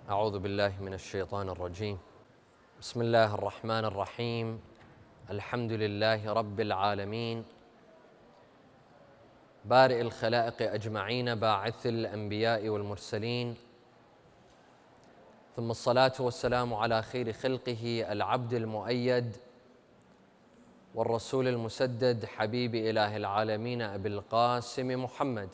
أعوذ بالله من الشيطان الرجيم. بسم الله الرحمن الرحيم. الحمد لله رب العالمين، بارئ الخلائق أجمعين، باعث الأنبياء والمرسلين، ثم الصلاة والسلام على خير خلقه العبد المؤيد والرسول المسدد، حبيب إله العالمين أبي القاسم محمد،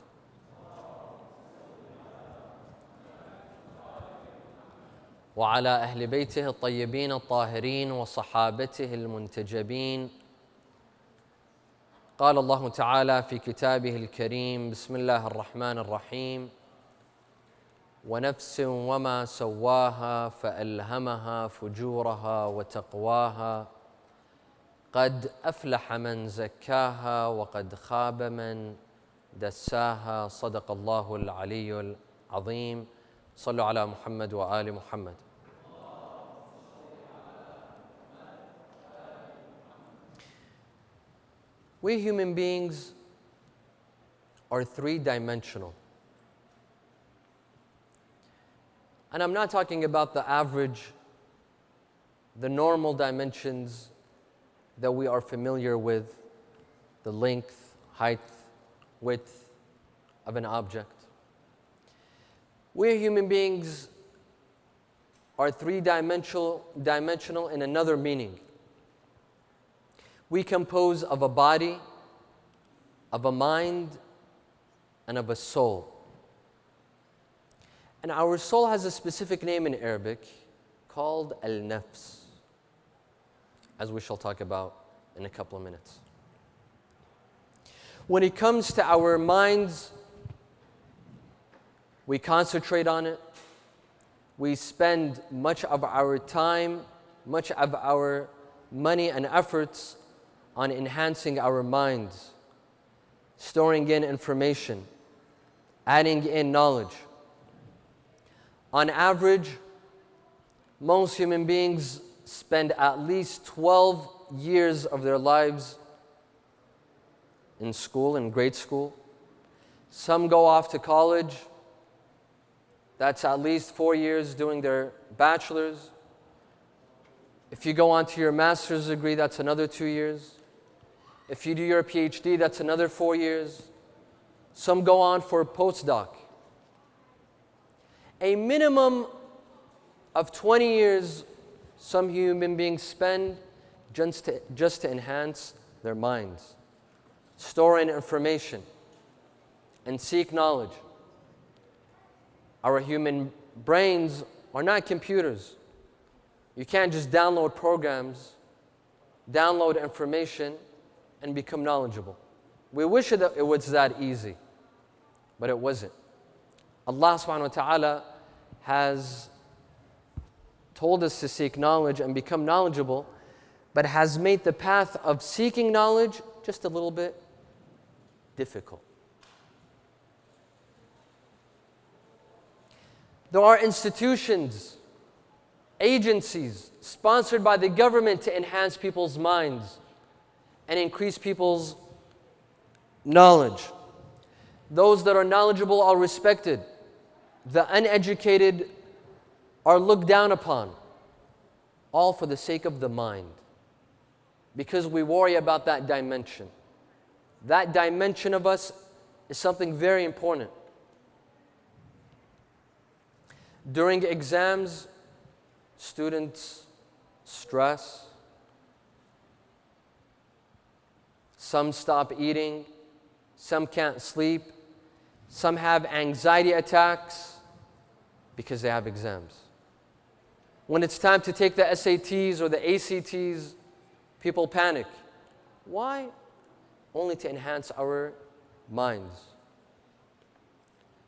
وعلى أهل بيته الطيبين الطاهرين وصحابته المنتجبين. قال الله تعالى في كتابه الكريم: بسم الله الرحمن الرحيم: ونفس وما سواها فألهمها فجورها وتقواها، قد أفلح من زكاها وقد خاب من دساها. صدق الله العلي العظيم. صلوا على محمد وآل محمد. We human beings are three-dimensional. And I'm not talking about the average, the normal dimensions that we are familiar with, the length, height, width of an object. We human beings are three-dimensional in another meaning. We compose of a body, of a mind, and of a soul. And our soul has a specific name in Arabic called Al-Nafs, as we shall talk about in a couple of minutes. When it comes to our minds, we concentrate on it. We spend much of our time, much of our money and efforts on enhancing our minds, storing in information, adding in knowledge. On average, most human beings spend at least 12 years of their lives in school, in grade school. Some go off to college. That's at least 4 years doing their bachelor's. If you go on to your master's degree, that's another 2 years. If you do your PhD, that's another 4 years. Some go on for a postdoc. A minimum of 20 years some human beings spend just to enhance their minds, store in information, and seek knowledge. Our human brains are not computers. You can't just download programs, download information, and become knowledgeable. We wish that it was that easy, but it wasn't. Allah subhanahu wa ta'ala has told us to seek knowledge and become knowledgeable, but has made the path of seeking knowledge just a little bit difficult. There are institutions, agencies sponsored by the government to enhance people's minds and increase people's knowledge. Those that are knowledgeable are respected. The uneducated are looked down upon, all for the sake of the mind, because we worry about that dimension. That dimension of us is something very important. During exams, students stress. Some stop eating. Some can't sleep. Some have anxiety attacks because they have exams. When it's time to take the SATs or the ACTs, people panic. Why? Only to enhance our minds.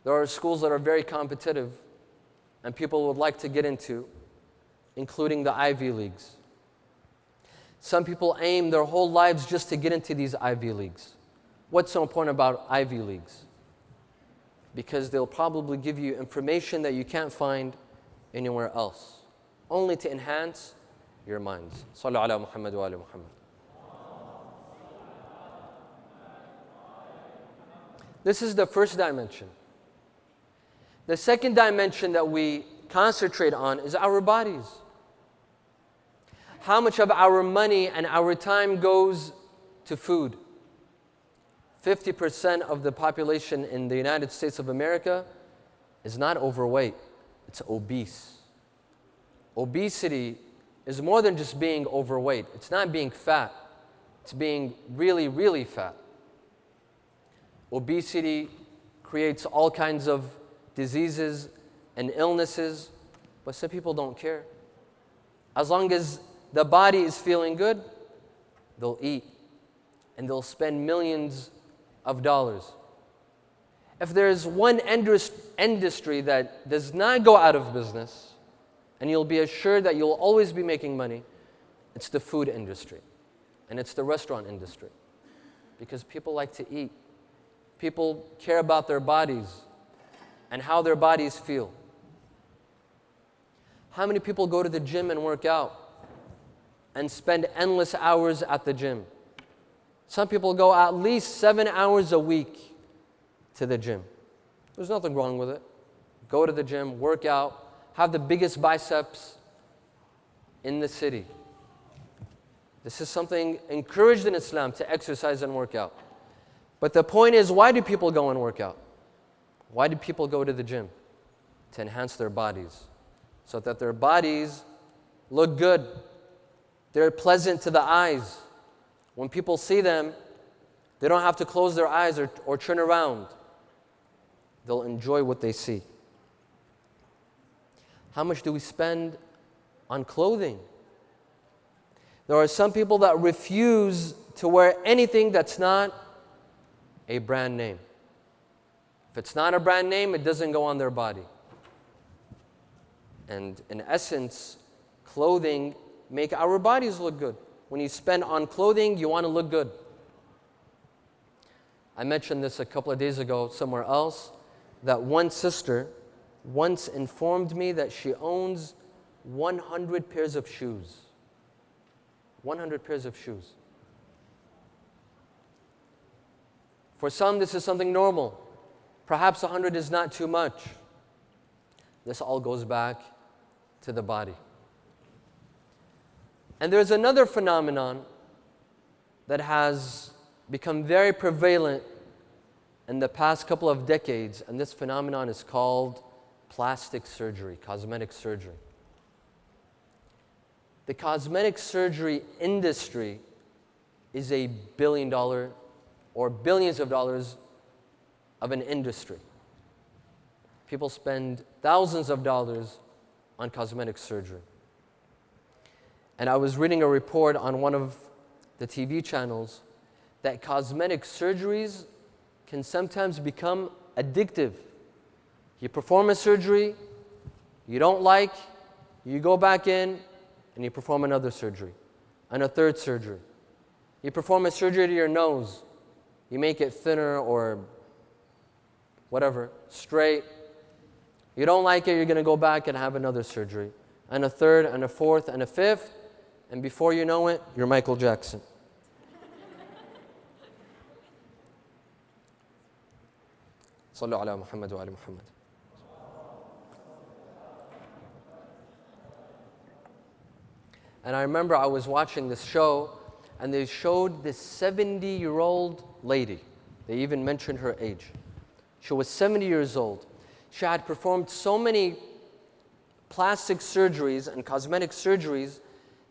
There are schools that are very competitive and people would like to get into, including the Ivy Leagues. Some people aim their whole lives just to get into these Ivy Leagues. What's so important about Ivy Leagues? Because they'll probably give you information that you can't find anywhere else, only to enhance your minds. Sallu ala Muhammad wa ala Muhammad. This is the first dimension. The second dimension that we concentrate on is our bodies. How much of our money and our time goes to food? 50% of the population in the United States of America is not overweight, it's obese. Obesity is more than just being overweight. It's not being fat, it's being really, really fat. Obesity creates all kinds of diseases and illnesses, but some people don't care. As long as the body is feeling good, they'll eat and they'll spend millions of dollars. If there's one industry that does not go out of business, and you'll be assured that you'll always be making money, it's the food industry and it's the restaurant industry. Because people like to eat. People care about their bodies and how their bodies feel. How many people go to the gym and work out and spend endless hours at the gym? Some people go at least 7 hours a week to the gym. There's nothing wrong with it. Go to the gym, work out, have the biggest biceps in the city. This is something encouraged in Islam, to exercise and work out. But the point is, why do people go and work out? Why do people go to the gym? To enhance their bodies, so that their bodies look good. They're pleasant to the eyes. When people see them, they don't have to close their eyes or turn around. They'll enjoy what they see. How much do we spend on clothing? There are some people that refuse to wear anything that's not a brand name. If it's not a brand name, it doesn't go on their body. And in essence, clothing make our bodies look good. When you spend on clothing, you want to look good. I mentioned this a couple of days ago somewhere else, that one sister once informed me that she owns 100 pairs of shoes. 100 pairs of shoes. For some, this is something normal. Perhaps 100 is not too much. This all goes back to the body. And there's another phenomenon that has become very prevalent in the past couple of decades, and this phenomenon is called plastic surgery, cosmetic surgery. The cosmetic surgery industry is a $1 billion or billions of dollars of an industry. People spend thousands of dollars on cosmetic surgery. And I was reading a report on one of the TV channels that cosmetic surgeries can sometimes become addictive. You perform a surgery you don't like, you go back in and you perform another surgery and a third surgery. You perform a surgery to your nose, you make it thinner or whatever, straight. You don't like it, you're going to go back and have another surgery, and a third, and a fourth, and a fifth, and before you know it, you're Michael Jackson. صلوا على محمد وآل محمد. And I remember I was watching this show, and they showed this 70-year-old lady. They even mentioned her age. She was 70 years old. She had performed so many plastic surgeries and cosmetic surgeries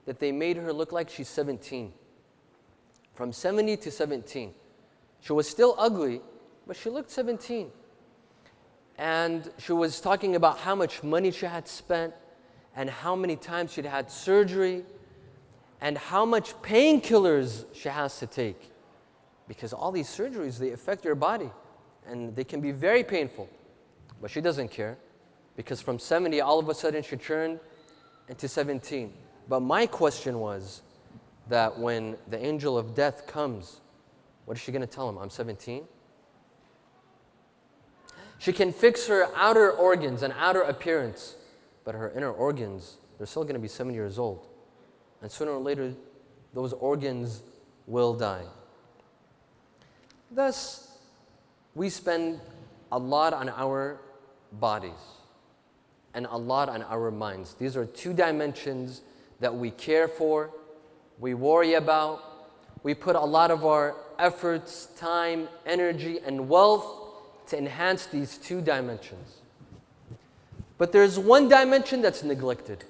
that they made her look like she's 17. From 70 to 17. She was still ugly, but she looked 17. And she was talking about how much money she had spent and how many times she'd had surgery and how much painkillers she has to take. Because all these surgeries, they affect your body and they can be very painful. But she doesn't care, because from 70, all of a sudden she turned into 17. But my question was that when the angel of death comes, what is she going to tell him? I'm 17? She can fix her outer organs and outer appearance, but her inner organs, they're still going to be 7 years old. And sooner or later, those organs will die. Thus, we spend a lot on our bodies. and a lot on our minds. These are two dimensions that we care for, we worry about, we put a lot of our efforts, time, energy, and wealth to enhance these two dimensions. But there's one dimension that's neglected.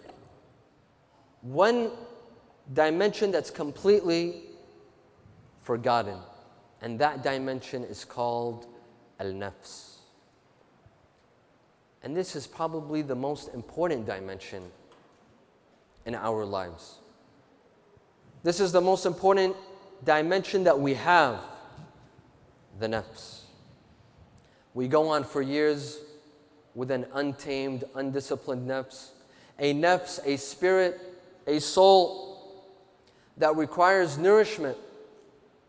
One dimension that's completely forgotten. And that dimension is called Al-Nafs. And this is probably the most important dimension in our lives. This is the most important dimension that we have, the Nafs. We go on for years with an untamed, undisciplined Nafs, a spirit, a soul that requires nourishment,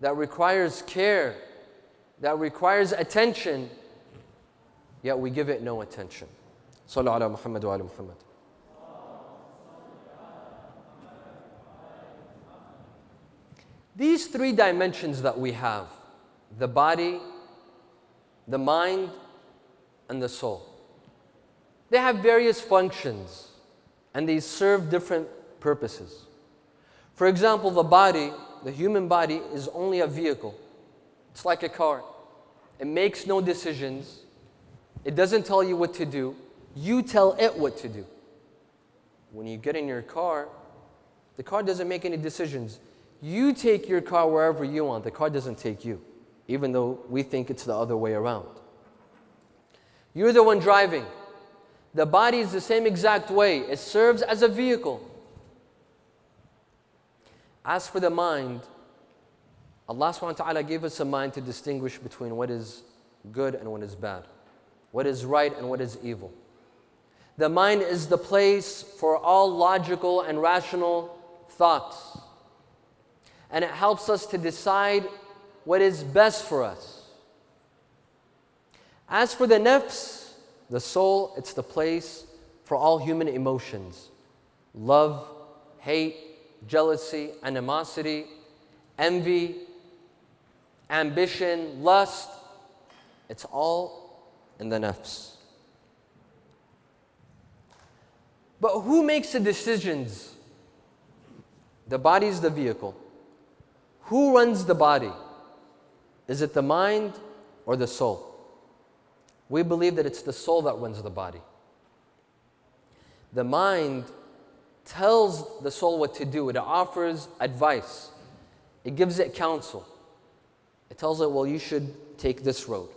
that requires care, that requires attention, yet we give it no attention. Sallu ala Muhammad wa ala Muhammad. These three dimensions that we have, the body, the mind, and the soul, they have various functions and they serve different purposes. For example, the body, the human body, is only a vehicle. It's like a car. It makes no decisions. It doesn't tell you what to do. You tell it what to do. When you get in your car, the car doesn't make any decisions. You take your car wherever you want. The car doesn't take you, even though we think it's the other way around. You're the one driving. The body is the same exact way. It serves as a vehicle. As for the mind, Allah subhanahu wa ta'ala gave us a mind to distinguish between what is good and what is bad, what is right and what is evil. The mind is the place for all logical and rational thoughts. And it helps us to decide what is best for us. As for the nafs, the soul, it's the place for all human emotions. Love, hate, jealousy, animosity, envy, ambition, lust. It's all in the nafs. But who makes the decisions? The body is the vehicle. Who runs the body? Is it the mind or the soul? We believe that it's the soul that runs the body. The mind tells the soul what to do. It offers advice. It gives it counsel. It tells it, well, you should take this road.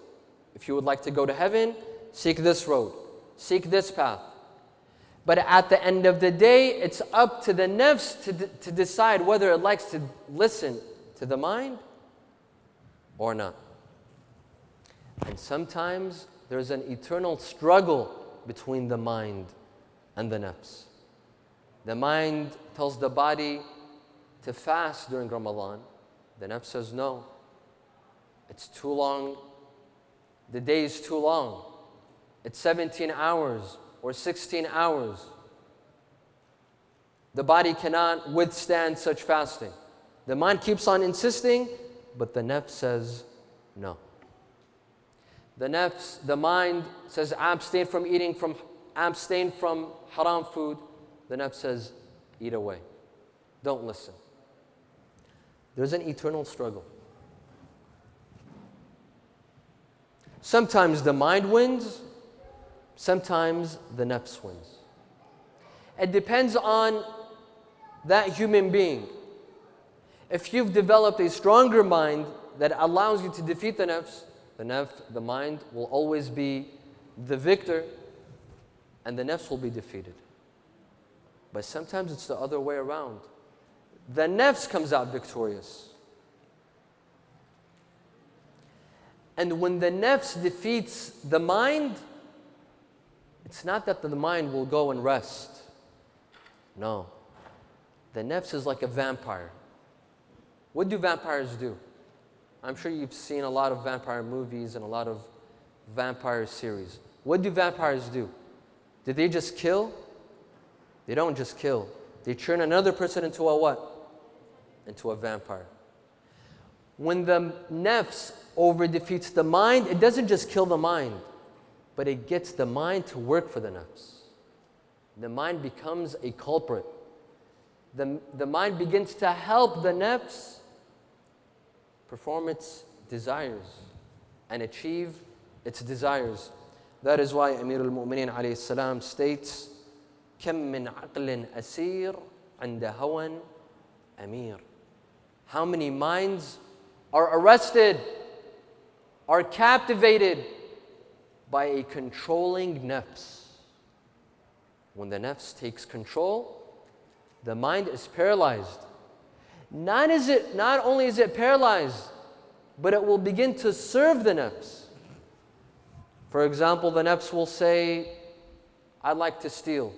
If you would like to go to heaven, seek this road. Seek this path. But at the end of the day, it's up to the nafs to decide whether it likes to listen to the mind or not. And sometimes there's an eternal struggle between the mind and the nafs. The mind tells the body to fast during Ramadan. The nafs says no. It's too long. The day is too long. It's 17 hours or 16 hours. The body cannot withstand such fasting. The mind keeps on insisting, but the nafs says no. The mind says abstain from haram food. The nafs says eat away. Don't listen. There's an eternal struggle. Sometimes the mind wins, sometimes the nafs wins. It depends on that human being. If you've developed a stronger mind that allows you to defeat the nafs, the mind will always be the victor and the nafs will be defeated. But sometimes it's the other way around. The nafs comes out victorious. And when the nafs defeats the mind, it's not that the mind will go and rest. No. The nafs is like a vampire. What do vampires do? I'm sure you've seen a lot of vampire movies and a lot of vampire series. What do vampires do? Do they just kill? They don't just kill. They turn another person into a what? Into a vampire. When the nafs over defeats the mind, it doesn't just kill the mind, but it gets the mind to work for the nafs. the mind becomes a culprit. The mind begins to help the nafs perform its desires and achieve its desires. That is why Amir al-Mu'mineen alayhi salam states, كم من عقل أسير عند هوى أمير. How many minds are arrested, are captivated by a controlling nafs. When the nafs takes control, the mind is paralyzed. Not only is it paralyzed, but it will begin to serve the nafs. For example, the nafs will say, I'd like to steal.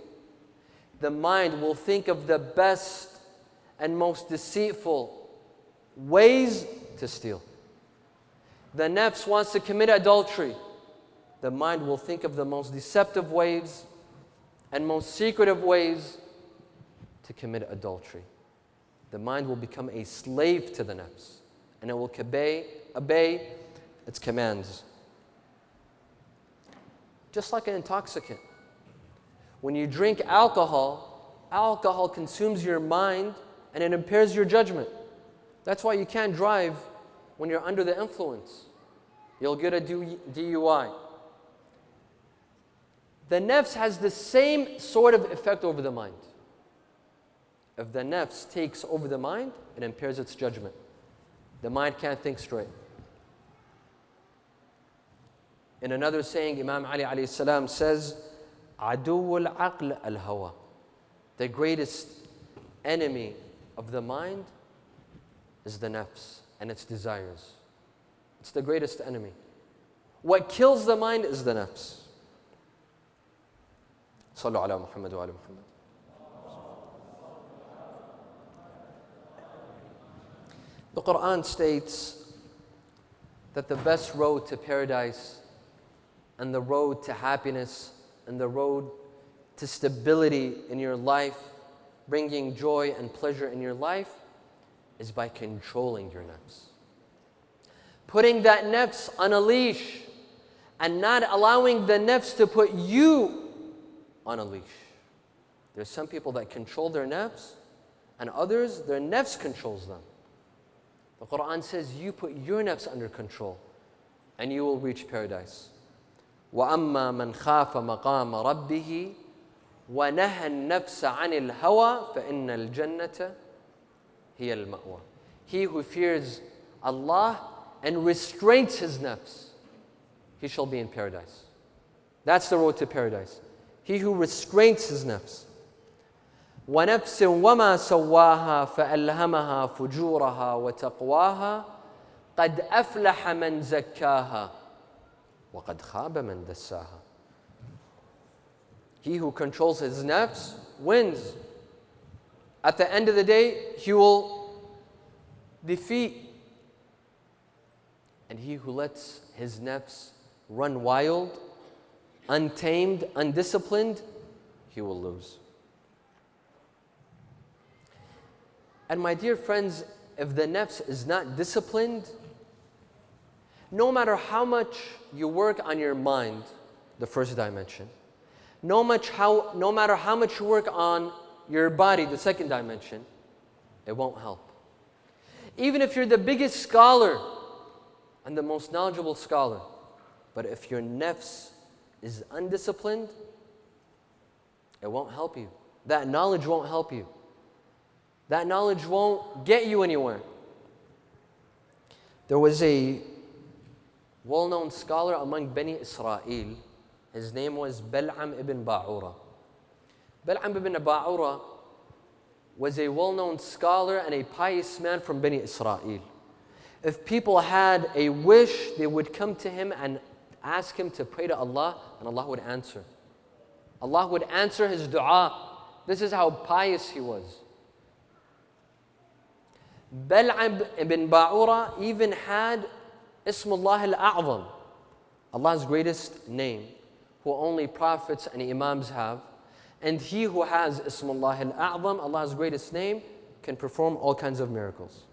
The mind will think of the best and most deceitful ways to steal. The nafs wants to commit adultery. The mind will think of the most deceptive ways and most secretive ways to commit adultery. The mind will become a slave to the nafs, and it will obey its commands. Just like an intoxicant. When you drink alcohol, alcohol consumes your mind and it impairs your judgment. That's why you can't drive when you're under the influence. You'll get a DUI. The nafs has the same sort of effect over the mind. If the nafs takes over the mind, it impairs its judgment. The mind can't think straight. In another saying, Imam Ali alayhi salam says, عدو العقل الهوى. The greatest enemy of the mind is the nafs and its desires. It's the greatest enemy. What kills the mind is the nafs. صلوا على محمد وآل محمد. The Quran states that the best road to paradise and the road to happiness and the road to stability in your life, bringing joy and pleasure in your life, is by controlling your nafs. Putting that nafs on a leash and not allowing the nafs to put you on a leash. There's some people that control their nafs, and others, their nafs controls them. The Quran says you put your nafs under control and you will reach paradise. وَأَمَّا مَنْ خَافَ مَقَامَ رَبِّهِ وَنَهَى النَّفْسَ عَنِ الْهَوَى فَإِنَّ الْجَنَّةَ هِيَ الْمَأْوَى. He who fears Allah and restrains his nafs, he shall be in paradise. That's the road to paradise. He who restrains his nafs. وَنَفْسٍ وَمَا سَوَّاهَا فَأَلْهَمَهَا فُجُورَهَا وَتَقْوَاهَا قَدْ أَفْلَحَ مَنْ زَكَّاهَا وَقَدْ خَابَ مَنْ دَسَّاهَا. He who controls his nafs wins. At the end of the day, he will defeat. And he who lets his nafs run wild, untamed, undisciplined, he will lose. And my dear friends, if the nafs is not disciplined, no matter how much you work on your mind, the first dimension, no matter how much you work on your body, the second dimension, it won't help. Even if you're the biggest scholar and the most knowledgeable scholar, but if your nafs is undisciplined, it won't help you. That knowledge won't help you. That knowledge won't get you anywhere. There was a well-known scholar among Bani Israel. His name was Bal'am ibn Ba'ura. Bal'am ibn Ba'ura was a well-known scholar and a pious man from Bani Israel. If people had a wish, they would come to him and ask him to pray to Allah, and Allah would answer. Allah would answer his dua. This is how pious he was. Bal'am ibn Ba'ura even had Ismullah al-A'zam, Allah's greatest name, who only prophets and imams have. And he who has Ismullah al-A'zam, Allah's greatest name, can perform all kinds of miracles.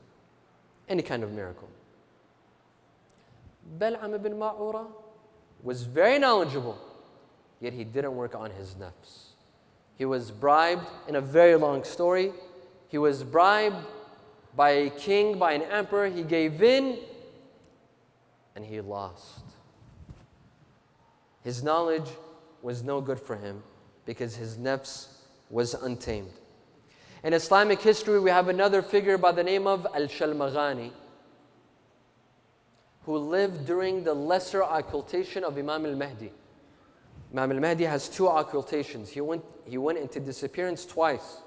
Any kind of miracle. Bal'am ibn Ba'ura was very knowledgeable, yet he didn't work on his nafs. He was bribed, in a very long story, he was bribed by a king, by an emperor. He gave in and he lost. His knowledge was no good for him because his nafs was untamed. In Islamic history, we have another figure by the name of Al-Shalmaghani, who lived during the lesser occultation of Imam al-Mahdi. Imam al-Mahdi has two occultations. He went into disappearance twice.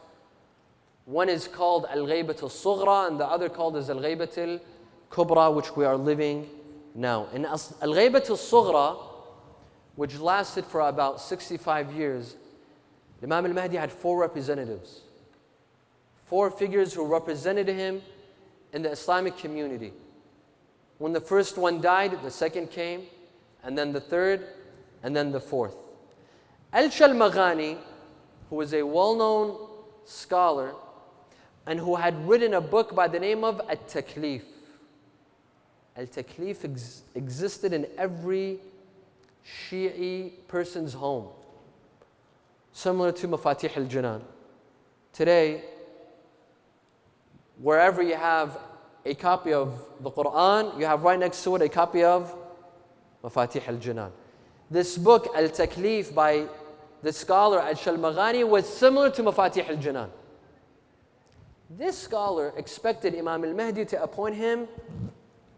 One is called Al-Ghaybat al-Sughra, and the other called as Al-Ghaybat al-Kubra, which we are living now. In Al-Ghaybat al-Sughra, which lasted for about 65 years, Imam al-Mahdi had 4 representatives. 4 figures who represented him in the Islamic community. When the first one died, the second came, and then the third, and then the fourth. Al-Shalmaghani, who was a well-known scholar and who had written a book by the name of At-Taklif. Al-Taklif existed in every Shi'i person's home, similar to Mafatih al-Jinan. Today, wherever you have a copy of the Quran, you have right next to it a copy of Mafatih al-Jinan. This book, Al-Taklif, by the scholar Al-Shalmaghani, was similar to Mafatih al-Jinan. This scholar expected Imam al-Mahdi to appoint him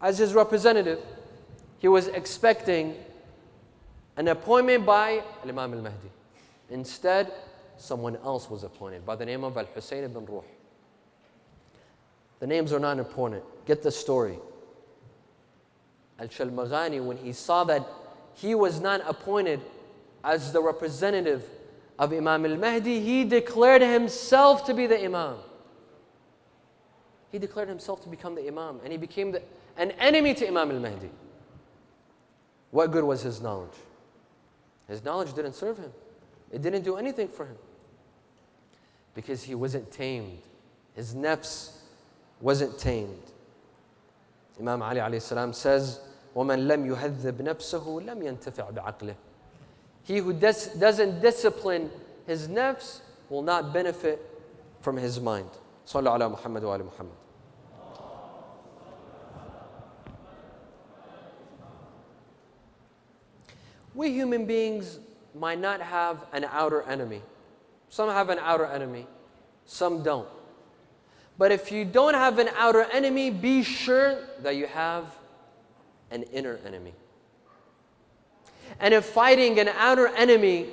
as his representative. He was expecting an appointment by Imam al-Mahdi. Instead, someone else was appointed by the name of Al-Hossein ibn Ruh. The names are not important. Get the story. Al-Shalmaghani, when he saw that he was not appointed as the representative of Imam al-Mahdi, he declared himself to be the Imam. He declared himself to become the Imam, and he became an enemy to Imam al-Mahdi. What good was his knowledge? His knowledge didn't serve him. It didn't do anything for him because he wasn't tamed. His nafs wasn't tamed. Imam Ali alayhi salam says, وَمَنْ لَمْ يُهَذِّبْ نَفْسَهُ لَمْ يَنْتَفِعْ بِعَقْلِهِ. He who doesn't discipline his nafs will not benefit from his mind. Sallu ala Muhammad wa ala Muhammad. We human beings might not have an outer enemy. Some have an outer enemy, some don't. But if you don't have an outer enemy, be sure that you have an inner enemy. And if fighting an outer enemy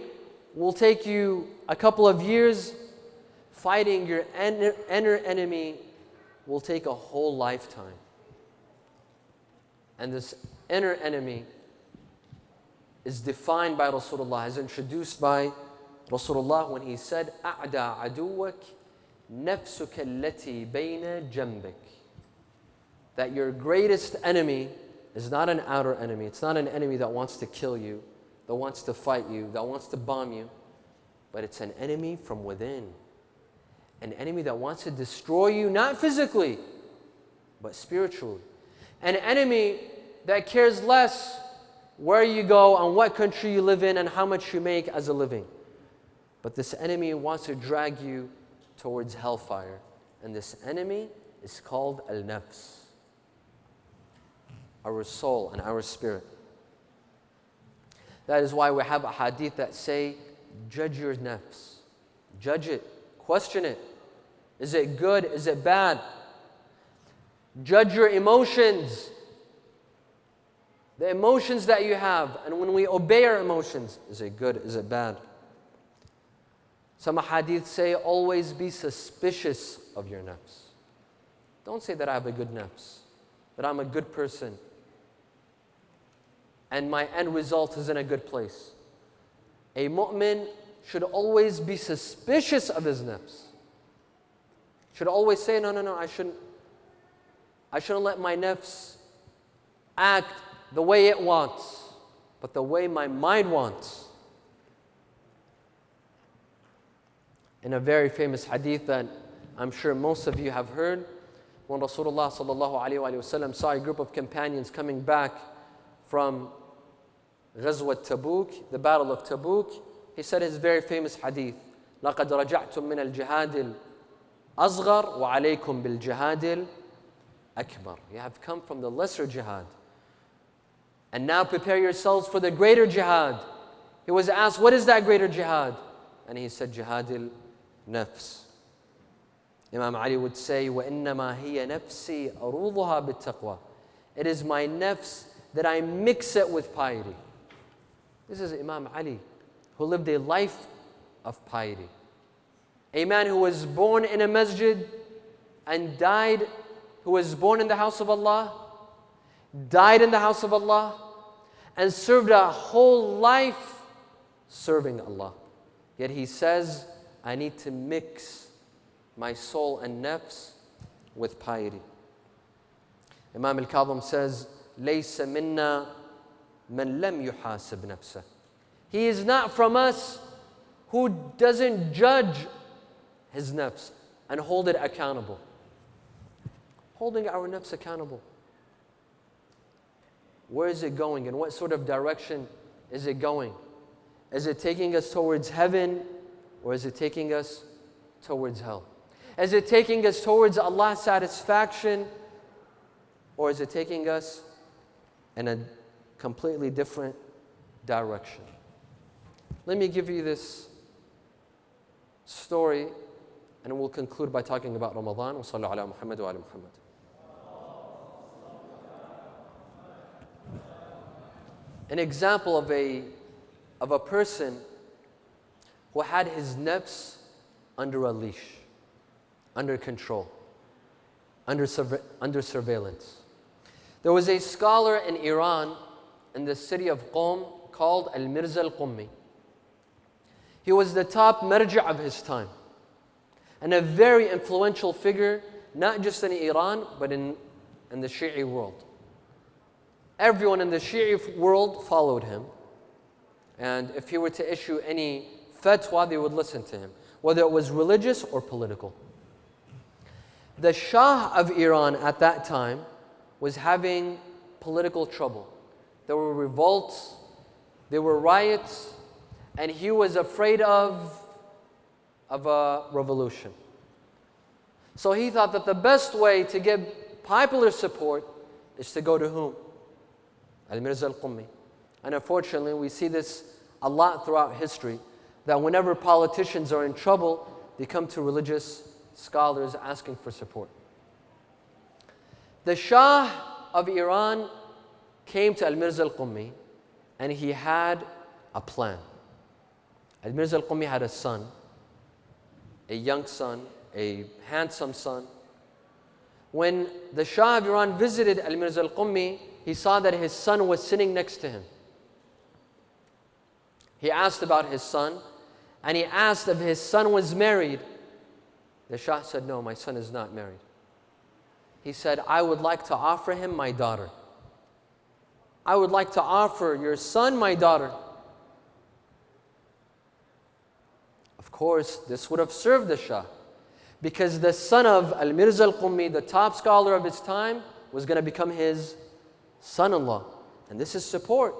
will take you a couple of years, fighting your inner enemy will take a whole lifetime. And this inner enemy is defined by Rasulullah, is introduced by Rasulullah when he said, أَعْدَى عَدُوَّكَ نَفْسُكَ الَّتِي بَيْنَ جَنْبِكَ. That your greatest enemy is not an outer enemy. It's not an enemy that wants to kill you, that wants to fight you, that wants to bomb you, but it's an enemy from within. An enemy that wants to destroy you, not physically, but spiritually. An enemy that cares less where you go and what country you live in and how much you make as a living. But this enemy wants to drag you towards hellfire. And this enemy is called Al-Nafs, our soul and our spirit. That is why we have a hadith that say, judge your nafs. Judge it. Question it. Is it good? Is it bad? Judge your emotions. The emotions that you have. And when we obey our emotions, is it good? Is it bad? Some hadiths say, always be suspicious of your nafs. Don't say that I have a good nafs, that I'm a good person, and my end result is in a good place. A mu'min should always be suspicious of his nafs. Should always say, no, I shouldn't let my nafs act the way it wants, but the way my mind wants. In a very famous hadith that I'm sure most of you have heard, when Rasulullah sallallahu alaihi wasallam saw a group of companions coming back from Ghazwat Tabuk, the Battle of Tabuk, he said his very famous hadith, لَقَدْ رَجَعْتُم مِّنَ الْجِهَادِ الْأَصْغَرِ وَعَلَيْكُمْ بِالْجِهَادِ الْأَكْبَرِ. You have come from the lesser jihad. And now prepare yourselves for the greater jihad. He was asked, what is that greater jihad? And he said, Jihad al-Nafs. Imam Ali would say, وَإِنَّمَا هِيَ نَفْسِي أَرُوضُهَا بِالتَّقْوَى. It is my nafs that I mix it with piety. This is Imam Ali, who lived a life of piety. A man who was born in a masjid and died, who was born in the house of Allah, died in the house of Allah, and served a whole life serving Allah. Yet he says, I need to mix my soul and nafs with piety. Imam Al-Qazwini says, لَيْسَ مِنَّا مَنْ لَمْ يُحَاسِبْ نَفْسَهُ. He is not from us who doesn't judge his nafs and hold it accountable. Holding our nafs accountable. Where is it going? In what sort of direction is it going? Is it taking us towards heaven, or is it taking us towards hell? Is it taking us towards Allah's satisfaction, or is it taking us in a completely different direction? Let me give you this story, and we'll conclude by talking about Ramadan. Wa sallu ala Muhammad wa ala Muhammad. An example of a person who had his nafs under a leash, under control, under surveillance. There was a scholar in Iran, in the city of Qom, called Al-Mirza Al-Qummi. He was the top marja' of his time, and a very influential figure, not just in Iran, but in the Shi'i world. Everyone in the Shi'i world followed him. And if he were to issue any fatwa, they would listen to him, whether it was religious or political. The Shah of Iran at that time was having political trouble. There were revolts, there were riots, and he was afraid of a revolution. So he thought that the best way to get popular support is to go to whom? Al-Mirza Al-Qummi. And unfortunately, we see this a lot throughout history, that whenever politicians are in trouble, they come to religious scholars asking for support. The Shah of Iran came to Al-Mirza Al-Qummi, and he had a plan. Al-Mirza Al-Qummi had a son, a young son, a handsome son. When the Shah of Iran visited Al-Mirza Al-Qummi, he saw that his son was sitting next to him. He asked about his son, and he asked if his son was married. The Shah said, no, my son is not married. He said, I would like to offer him my daughter. I would like to offer your son my daughter. Of course, this would have served the Shah, because the son of Al-Mirza Al-Qummi, the top scholar of his time, was going to become his son-in-law. And this is support.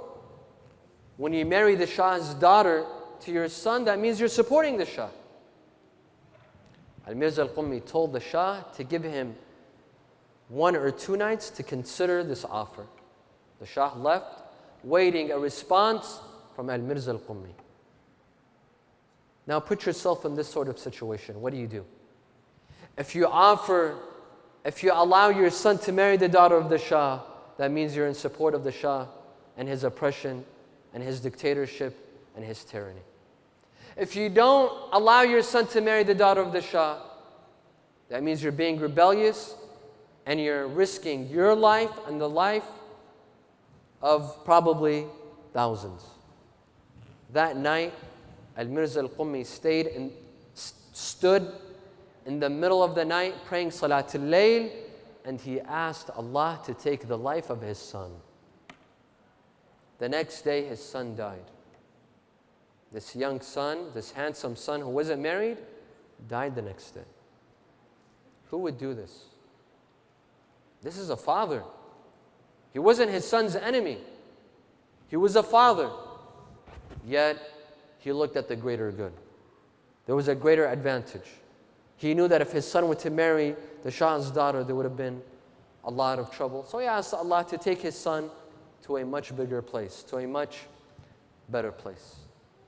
When you marry the Shah's daughter to your son, that means you're supporting the Shah. Al-Mirza Al-Qummi told the Shah to give him 1 or 2 nights to consider this offer. The Shah left, waiting a response from Al-Mirza Al-Qummi. Now put yourself in this sort of situation. What do you do? If you allow your son to marry the daughter of the Shah, that means you're in support of the Shah and his oppression and his dictatorship and his tyranny. If you don't allow your son to marry the daughter of the Shah, that means you're being rebellious and you're risking your life and the life of probably thousands. That night, Al-Mirza Al-Qummi stood in the middle of the night praying Salatul Layl, and he asked Allah to take the life of his son. The next day, his son died. This young son, this handsome son who wasn't married, died the next day. Who would do this? This is a father. He wasn't his son's enemy. He was a father. Yet, he looked at the greater good. there was a greater advantage. He knew that if his son were to marry the Shah's daughter, there would have been a lot of trouble. So he asked Allah to take his son to a much bigger place, to a much better place.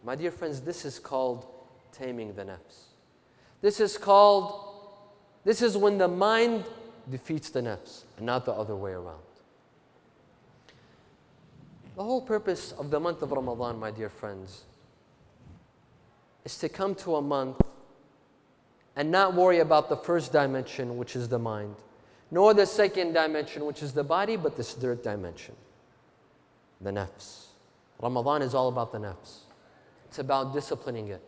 My dear friends, this is called taming the nafs. This is when the mind defeats the nafs and not the other way around. The whole purpose of the month of Ramadan, my dear friends, is to come to a month and not worry about the first dimension, which is the mind, nor the second dimension, which is the body, but this third dimension, the nafs. Ramadan is all about the nafs. It's about disciplining it.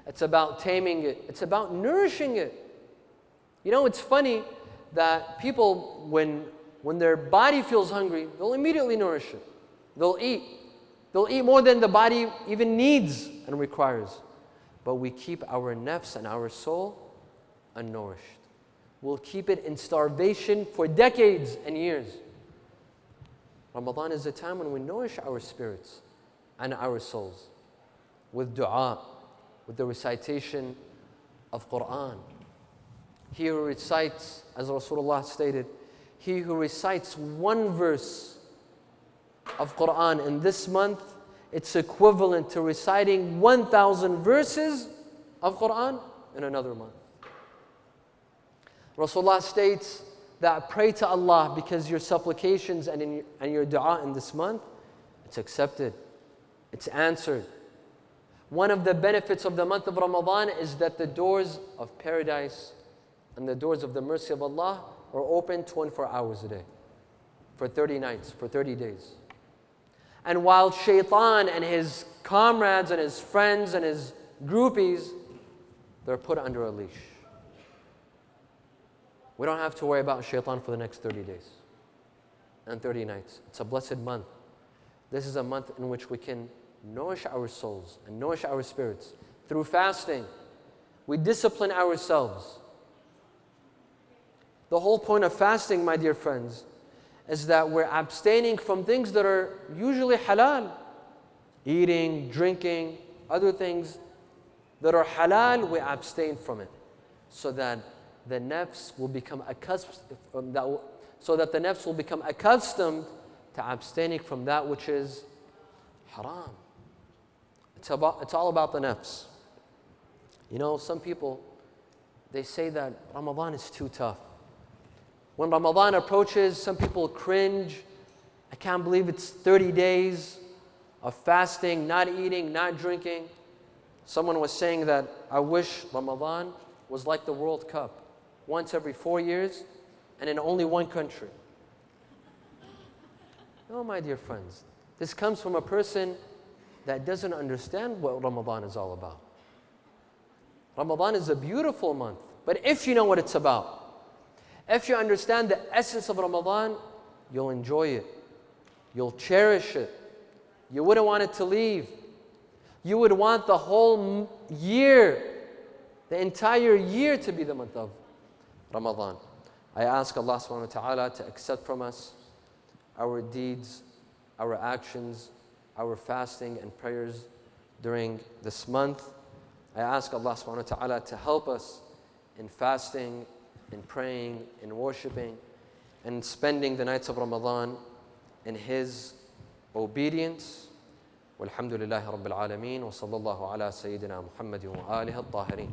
It's about taming it. It's about nourishing it. You know, it's funny that people, when their body feels hungry, they'll immediately nourish it. They'll eat. They'll eat more than the body even needs and requires. But we keep our nafs and our soul unnourished. We'll keep it in starvation for decades and years. Ramadan is a time when we nourish our spirits and our souls with dua, with the recitation of Quran. He who recites, as Rasulullah stated, he who recites one verse of Quran in this month, it's equivalent to reciting 1,000 verses of Quran in another month. Rasulullah states that pray to Allah because your supplications and your dua in this month, it's accepted, it's answered. One of the benefits of the month of Ramadan is that the doors of paradise and the doors of the mercy of Allah are open 24 hours a day for 30 nights, for 30 days. And while Shaitan and his comrades and his friends and his groupies, they're put under a leash. We don't have to worry about Shaitan for the next 30 days and 30 nights. It's a blessed month. This is a month in which we can nourish our souls and nourish our spirits through fasting. We discipline ourselves. The whole point of fasting, my dear friends, is that we're abstaining from things that are usually halal. Eating, drinking, other things that are halal, we abstain from it. So that the nafs will become accustomed to abstaining from that which is haram. It's all about the nafs. You know, some people, they say that Ramadan is too tough. When Ramadan approaches, some people cringe. I can't believe it's 30 days of fasting, not eating, not drinking. Someone was saying that I wish Ramadan was like the World Cup, once every 4 years and in only one country. No, my dear friends, this comes from a person that doesn't understand what Ramadan is all about. Ramadan is a beautiful month, but if you know what it's about, if you understand the essence of Ramadan, you'll enjoy it. You'll cherish it. You wouldn't want it to leave. You would want the whole year, the entire year to be the month of Ramadan. I ask Allah subhanahu wa ta'ala to accept from us our deeds, our actions, our fasting and prayers during this month. I ask Allah subhanahu wa ta'ala to help us in fasting, in praying, in worshiping, and spending the nights of Ramadan in His obedience. Walhamdulillahi Rabbil Alameen wa sallallahu ala Sayyidina Muhammadin wa alihi al-Tahirin.